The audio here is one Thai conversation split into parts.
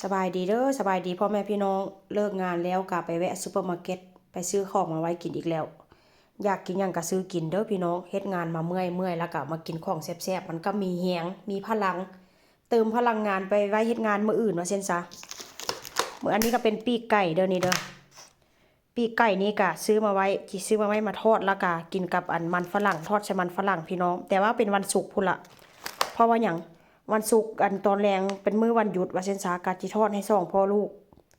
สบายดีเด้อสบายดีพ่อแม่พี่น้องเลิกงานแล้วก็ไปแวะซุปเปอร์มาร์เก็ตไปซื้อของมาไว้กินอีกแล้วอยากกินหยังก็ซื้อกินเด้อพี่น้องเฮ็ดงานมาเมื่อยแล้วก็มากินของแซ่บๆมันก็มีแฮงมีพลังเติมพลังงานไปไว้เฮ็ดงานมื้ออื่นว่าซั่นซะมื้ออันนี้ก็เป็นปีกไก่เด้อนี่เด้อปีกไก่นี่ก็ซื้อมาไว้สิซื้อมาไว้มาทอดแล้วก็กินกับอันมันฝรั่งทอดใส่มันฝรั่งพี่น้องแต่ว่าเป็นวันศุกร์พุ่นละเพราะว่าหยังวันศุกร์อันตอนแรงเป็นมื้อวันหยุดว่าเส้นสากาจิทอดให้สองพ่อลูก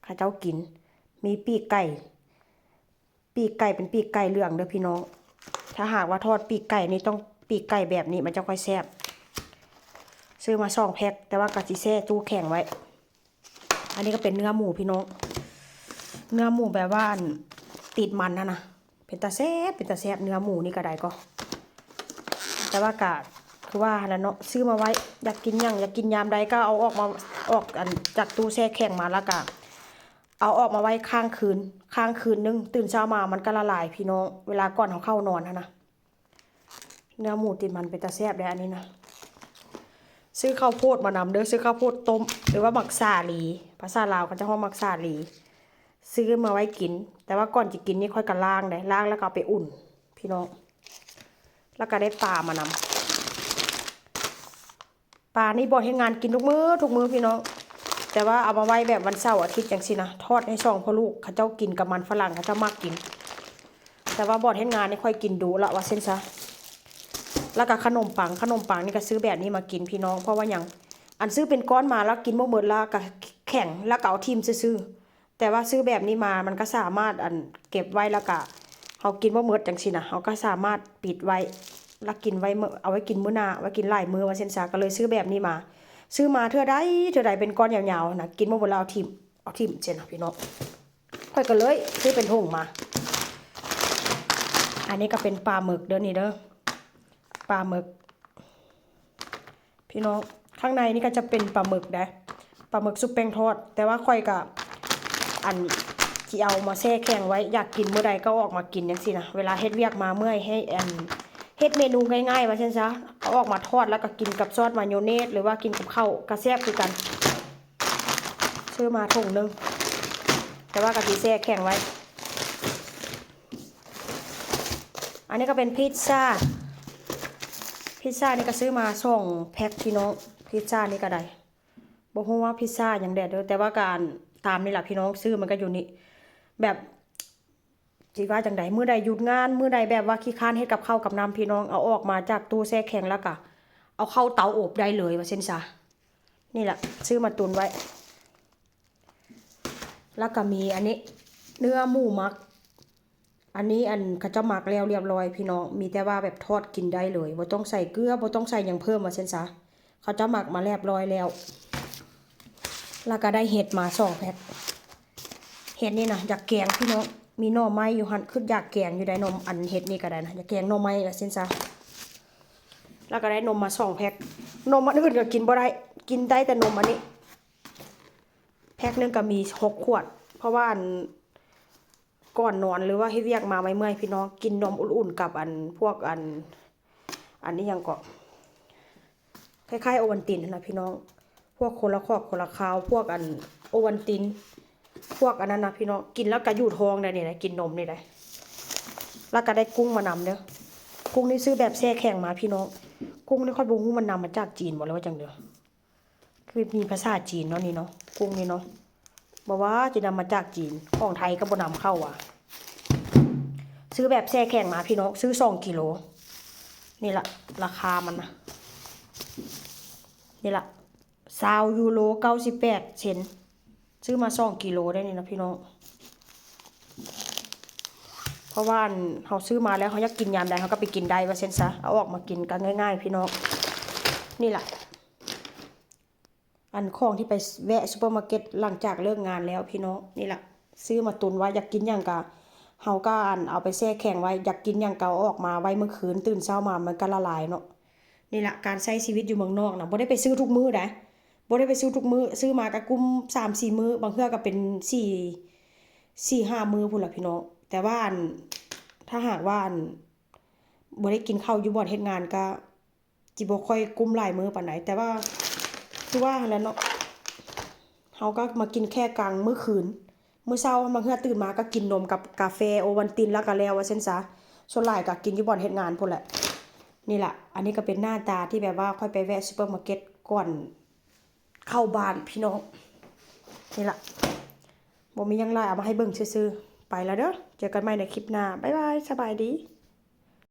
ข้าเจ้ากินมีปีกไก่เป็นปีกไก่เหลืองเด้อพี่น้องถ้าหากว่าทอดปีกไก่นี่ต้องปีกไก่แบบนี้มันจะค่อยแซ่บซื้อมา2 แพ็คแต่ว่ากะจิแช่ตู้แข็งไว้อันนี้ก็เป็นเนื้อหมูพี่น้องเนื้อหมูแบบว่าติดมันนะเป็นตาแซ่บเนื้อหมูนี่ก็ได้ก็แต่ว่ากะคือว่าแล้วเนาะซื้อมาไว้อยากกินหยังอยากกินยามใดก็เอาออกอันจากตู้แช่แข็งมาแล้วก็เอาออกมาไว้ข้างคืนนึงตื่นเช้ามามันก็ละลายพี่น้องเวลาก่อนเขาเข้านอนนะเนื้อหมูติดมันเป็นตาแซ่บเลยอันนี้นะซื้อข้าวโพดมานำเด้อซื้อข้าวโพดต้มหรือว่าหมักสาลีภาษาลาวเขาจะเรียกหมักสาลีซื้อมาไว้กินแต่ว่าก่อนจะกินนี่ค่อยกันล้างเลยล้างแล้วก็เอาไปอุ่นพี่น้องแล้วก็ได้ปลามานำปลานี่บ่ให้งานกินทุกมื้อพี่น้องแต่ว่าเอามาไว้แบบวันเสาร์อาทิตย์จังซี่นะทอดให้2พ่อลูกเขาเจ้ากินกับมันฝรั่งเขาเจ้ามักกินแต่ว่าบ่ให้งานนี่ค่อยกินดูละว่าเส้นซะแล้วก็ขนมปังนี่ก็ซื้อแบบนี้มากินพี่น้องเพราะว่าหยังอันซื้อเป็นก้อนมาแล้วกินบ่หมดแล้วก็แข็งแล้วก็เอาทิ่มซื่อๆแต่ว่าซื้อแบบนี้มามันก็สามารถอันเก็บไว้แล้วก็เฮากินบ่หมดจังซี่นะเฮาก็สามารถปิดไว้แล้วกินไว้เอาไว้กินมื้อหน้าไว้กินหลายมื้อว่าเส้นซะก็เลยซื้อแบบนี้มาซื้อมาเทื่อใดเป็นก้อนยาวๆนะกินบ่หมดแล้วเอาทิ่มเช่นนะพี่น้องค่อยก็เลยซื้อเป็นถุงมาอันนี้ก็เป็นปลาหมึกเด้อนี่เด้อปลาหมึกพี่น้องข้างในนี่ก็จะเป็นปลาหมึกนะปลาหมึกซุปแป้งทอดแต่ว่าค่อยก็อันที่เอามาแช่แข็งไว้อยากกินเมื่อใดก็ออกมากินจังซี่นะเวลาเฮ็ดเวียกมาเมื่อยให้เฮ็ดเมนูง่ายๆว่าซั่นซะเอาออกมาทอดแล้วก็กินกับซอสมายองเนสหรือว่ากินกับข้าวกระแซ่บคือกันซื้อมาถุงนึงแต่ว่ากะทิแช่แข็งไว้อันนี้ก็เป็นพิซซ่านี่ก็ซื้อมา2 แพ็คพี่น้องพิซซ่านี่ก็ได้บ่ฮู้ว่าพิซซ่าหยังแดดเด้อแต่ว่าการตามนี่ล่ะพี่น้องซื้อมันก็อยู่นี่แบบสิว่าจังไดมื้อใดหยุดงานมื้อใดแบบว่าขี้ค้านเฮ็ดกับข้าวกับน้ำพี่น้องเอาออกมาจากตู้แช่แข็งแล้วก็เอาเข้าเตาอบได้เลยว่าซั่นซะนี่แหละซื้อมาตุนไว้แล้วก็มีอันนี้เนื้อหมูมักอันนี้อันเขาจะหมักแล้วเรียบร้อยพี่น้องมีแต่ว่าแบบทอดกินได้เลยบ่ต้องใส่เกลือบ่ต้องใส่หยังเพิ่มว่าซั่นซะเขาจะหมักมาเรียบร้อยแล้วแล้วก็ได้เห็ดมา2 แพ็คเห็ดนี่นะอยากแกงพี่น้องมีหน่อไม้อยู่หั่นคืออยากแกงอยู่ได้นมอันเห็ดนี่ก็ได้นะอยากแกงหน่อไม้ว่าซั่นซะแล้วก็ได้นมมา2 แพ็คนมอันอื่นก็กินบ่ได้กินได้แต่นมอันนี้แพ็คนึงก็มี6 ขวดเพราะว่าอันก่อนนอนหรือว่าให้เวียกมาเมื่อยพี่น้องกินนมอุ่นๆกับอันพวกอันนี้ยังก็คล้ายๆโอวัลตินนะพี่น้องพวกคนละครอบคนละคาวพวกอันโอวัลตินพวกอันนั้นนะพี่น้องกินแล้วก็อยู่ท้องได้นี่นะกินนมนี่ได้แล้วก็ได้กุ้งมานำเด้อกุ้งนี่ซื้อแบบแช่แข็งมาพี่น้องกุ้งนี่ค่อยบ่ฮู้มันนำมาจากจีนบ่แล้วว่าจังเด้อคือมีภาษาจีนเนาะนี่เนาะกุ้งนี่เนาะบอกว่าจะนำมาจากจีนของไทยก็บ่นำเข้าว่ะซื้อแบบแช่แข็งมาพี่น้องซื้อ2 กิโลนี่ละราคามันนะนี่ละ20 ยูโร 98 เซนต์ซื้อมา2 กิโลได้นี่นะพี่น้องเพราะว่าเขาซื้อมาแล้วเขาอยากกินยามใดเขาก็ไปกินได้ว่าเซนซะเอาออกมากินกันง่ายๆพี่น้องนี่แหละอันของที่ไปแวะซุปเปอร์มาร์เก็ตหลังจากเลิกงานแล้วพี่น้องนี่แหละซื้อมาตุนไว้อยากกินอย่างกะเฮาก็เอาไปแช่แข็งไว้อยากกินอย่างเก่าออกมาไว้เมื่อคืนตื่นเช้ามามันก็ละลายเนาะนี่แหละการใช้ชีวิตอยู่เมืองนอกนะบ่ได้ไปซื้อทุกมื้อนะบ่ได้ไปซื้อทุกมื้อซื้อมาก็กุม3-4 มื้อบางเทื่อก็เป็น4-5 มื้อพุ่นล่ะพี่น้องแต่ว่าถ้าหากว่าบ่ได้กินข้าวอยู่บ่อนเฮ็ดงานก็สิบ่ค่อยกุมหลายมื้อปานใดแต่ว่าคือว่าแล้วเนาะ เฮาก็มากินแค่กลางมื้อคืนมื้อเช้ามาเฮือตื่นมาก็กินนมกับกาแฟโอวัลตินแล้วก็แล้วว่าซั่นซะส่วนหลายก็กินอยู่บ่อนเฮ็ดงานพุ่นแหละนี่ล่ะอันนี้ก็เป็นหน้าตาที่แบบว่าค่อยไปแวะซุปเปอร์มาร์เก็ตก่อนเข้าบ้านพี่น้องนี่ล่ะบ่มีหยังหลายเอามาให้เบิ่งซื่อๆไปแล้วเด้อเจอกันใหม่ในคลิปหน้าบ๊ายบายสบายดี